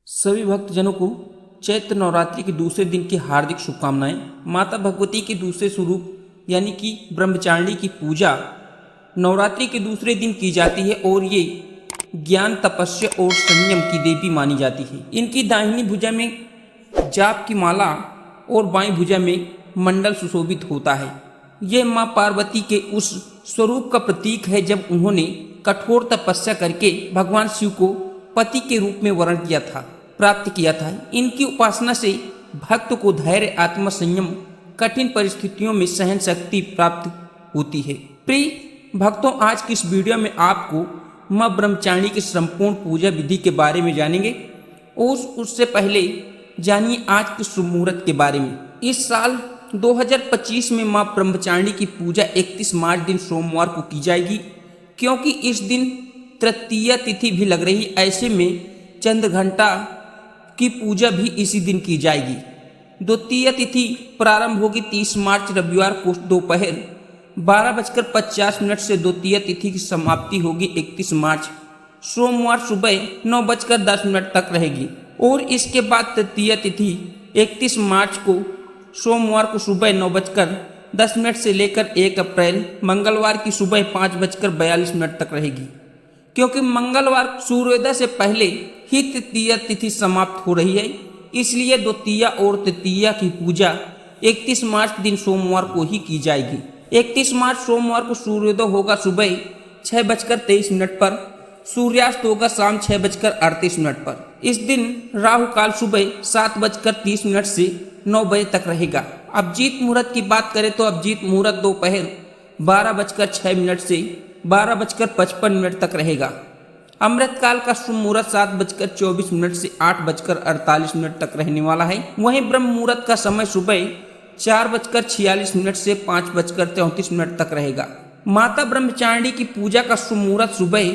सभी भक्तजनों को चैत्र नवरात्रि के दूसरे दिन की हार्दिक शुभकामनाएं। माता भगवती के दूसरे स्वरूप यानी कि ब्रह्मचारिणी की पूजा नवरात्रि के दूसरे दिन की जाती है और ये ज्ञान, तपस्या और संयम की देवी मानी जाती है। इनकी दाहिनी भुजा में जाप की माला और बाईं भुजा में मंडल सुशोभित होता है। यह माँ पार्वती के उस स्वरूप का प्रतीक है जब उन्होंने कठोर तपस्या करके भगवान शिव को पति के रूप में वर्ण प्राप्त किया था। इनकी उपासना से भक्त को धैर्य, आत्म संयम, कठिन परिस्थितियों में सहन शक्ति प्राप्त होती है। प्रिय भक्तों, आज की इस वीडियो में आपको माँ ब्रह्मचारिणी की संपूर्ण पूजा विधि के बारे में जानेंगे और उससे पहले जानिए आज के शुभ मुहूर्त के बारे में। इस साल 2025 में माँ ब्रह्मचारिणी की पूजा 31 मार्च दिन सोमवार को की जाएगी, क्योंकि इस दिन तृतीया तिथि भी लग रही। ऐसे में चंद्रघंटा की पूजा भी इसी दिन की जाएगी। द्वितीय तिथि प्रारंभ होगी 30 मार्च रविवार को दोपहर 12:50 से द्वितीय तिथि की समाप्ति होगी 31 मार्च सोमवार सुबह 9:10 तक रहेगी। और इसके बाद तृतीय तिथि 31 मार्च को सोमवार को सुबह 9:10 से लेकर 1 अप्रैल मंगलवार की सुबह 5:42 तक रहेगी। क्योंकि मंगलवार सूर्योदय से पहले ही तृतीय तिथि समाप्त हो रही है, इसलिए द्वितीय और तृतीया की पूजा 31 मार्च दिन सोमवार को ही की जाएगी। 31 मार्च सोमवार को सूर्योदय होगा सुबह 6:23 पर, सूर्यास्त होगा शाम 6:38 पर। इस दिन राहु काल सुबह 7:30 से 9 बजे तक रहेगा। अभिजीत मुहूर्त की बात करें तो अभिजीत मुहूर्त दोपहर 12:06 से 12:55 तक रहेगा। अमृत काल का शुभ मुहूर्त 7:24 से 8:48 तक रहने वाला है। वहीं ब्रह्म मुहूर्त का समय सुबह 4:46 से 5:33 तक रहेगा। माता ब्रह्मचारिणी की पूजा का शुभ मुहूर्त सुबह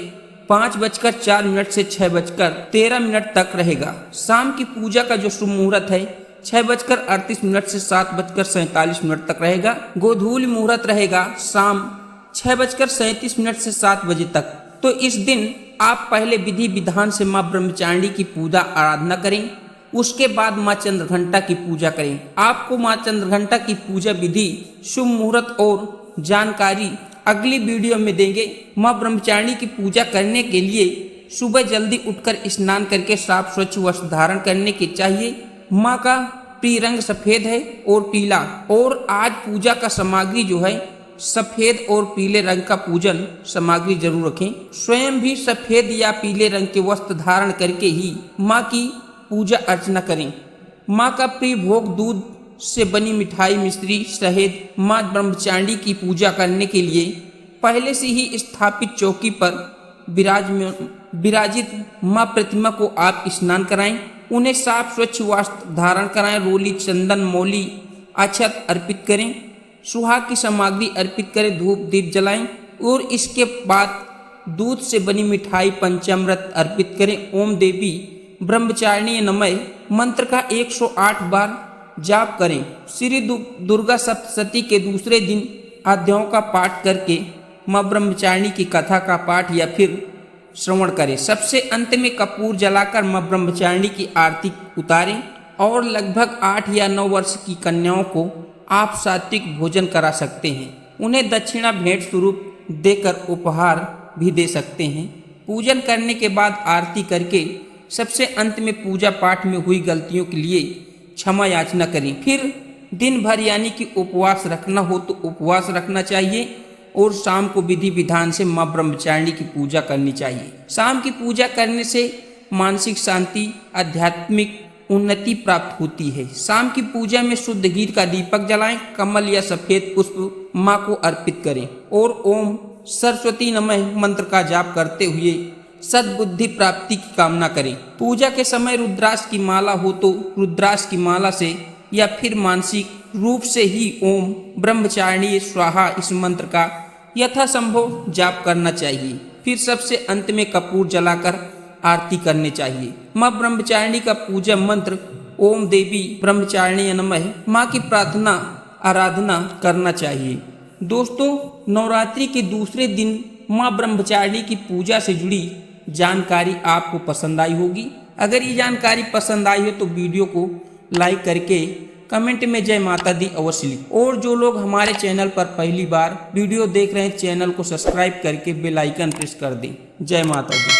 5:04 से 6:13 तक रहेगा। शाम की पूजा का जो शुभ मुहूर्त है 6:38 से 7:47 तक रहेगा। गोधूली मुहूर्त रहेगा शाम 6:37 से 7 बजे तक। तो इस दिन आप पहले विधि विधान से माँ ब्रह्मचारिणी की पूजा आराधना करें, उसके बाद माँ चंद्रघंटा की पूजा करें। आपको माँ चंद्रघंटा की पूजा विधि, शुभ मुहूर्त और जानकारी अगली वीडियो में देंगे। माँ ब्रह्मचारिणी की पूजा करने के लिए सुबह जल्दी उठकर स्नान करके साफ स्वच्छ वस्त्र धारण करने के चाहिए। माँ का प्रिय रंग सफेद है और पीला, और आज पूजा का सामग्री जो है सफेद और पीले रंग का पूजन सामग्री जरूर रखें। स्वयं भी सफेद या पीले रंग के वस्त्र धारण करके ही माँ की पूजा अर्चना करें। माँ का प्रिय भोग दूध से बनी मिठाई, मिश्री, शहद। माँ ब्रह्मचारिणी की पूजा करने के लिए पहले से ही स्थापित चौकी पर विराजित माँ प्रतिमा को आप स्नान कराएं, उन्हें साफ स्वच्छ वस्त्र धारण कराएं, रोली, चंदन, मौली, अक्षत अर्पित करें, सुहाग की सामग्री अर्पित करें, धूप दीप जलाएं और इसके बाद दूध से बनी मिठाई, पंचामृत अर्पित करें। ओम देवी ब्रह्मचारिणी नमः मंत्र का 108 बार जाप करें। श्री दुर्गा सप्तशती के दूसरे दिन अध्यायों का पाठ करके माँ ब्रह्मचारिणी की कथा का पाठ या फिर श्रवण करें। सबसे अंत में कपूर जलाकर माँ ब्रह्मचारिणी की आरती उतारें और लगभग 8 या 9 वर्ष की कन्याओं को आप सात्विक भोजन करा सकते हैं। उन्हें दक्षिणा भेंट स्वरूप देकर उपहार भी दे सकते हैं। पूजन करने के बाद आरती करके सबसे अंत में पूजा पाठ में हुई गलतियों के लिए क्षमा याचना करें। फिर दिन भर यानी कि उपवास रखना हो तो उपवास रखना चाहिए और शाम को विधि विधान से माँ ब्रह्मचारिणी की पूजा करनी चाहिए। शाम की पूजा करने से मानसिक शांति, आध्यात्मिक उन्नति प्राप्त होती है। शाम की पूजा में शुद्ध घी का दीपक जलाएं, कमल या सफेद पुष्प माँ को अर्पित करें और ओम सरस्वती नमः मंत्र का जाप करते हुए सद्बुद्धि प्राप्ति की कामना करें। पूजा के समय रुद्राक्ष की माला हो तो रुद्राक्ष की माला से या फिर मानसिक रूप से ही ओम ब्रह्मचारिणी स्वाहा इस मंत्र का यथासंभव जाप करना चाहिए। फिर सबसे अंत में कपूर जलाकर आरती करनी चाहिए। माँ ब्रह्मचारिणी का पूजा मंत्र ओम देवी ब्रह्मचारिणी नमः माँ की प्रार्थना आराधना करना चाहिए। दोस्तों, नवरात्रि के दूसरे दिन माँ ब्रह्मचारिणी की पूजा से जुड़ी जानकारी आपको पसंद आई होगी। अगर ये जानकारी पसंद आई हो तो वीडियो को लाइक करके कमेंट में जय माता दी अवश्य लिखें। और जो लोग हमारे चैनल पर पहली बार वीडियो देख रहे हैं, चैनल को सब्सक्राइब करके बेल आइकन प्रेस कर दें। जय माता दी।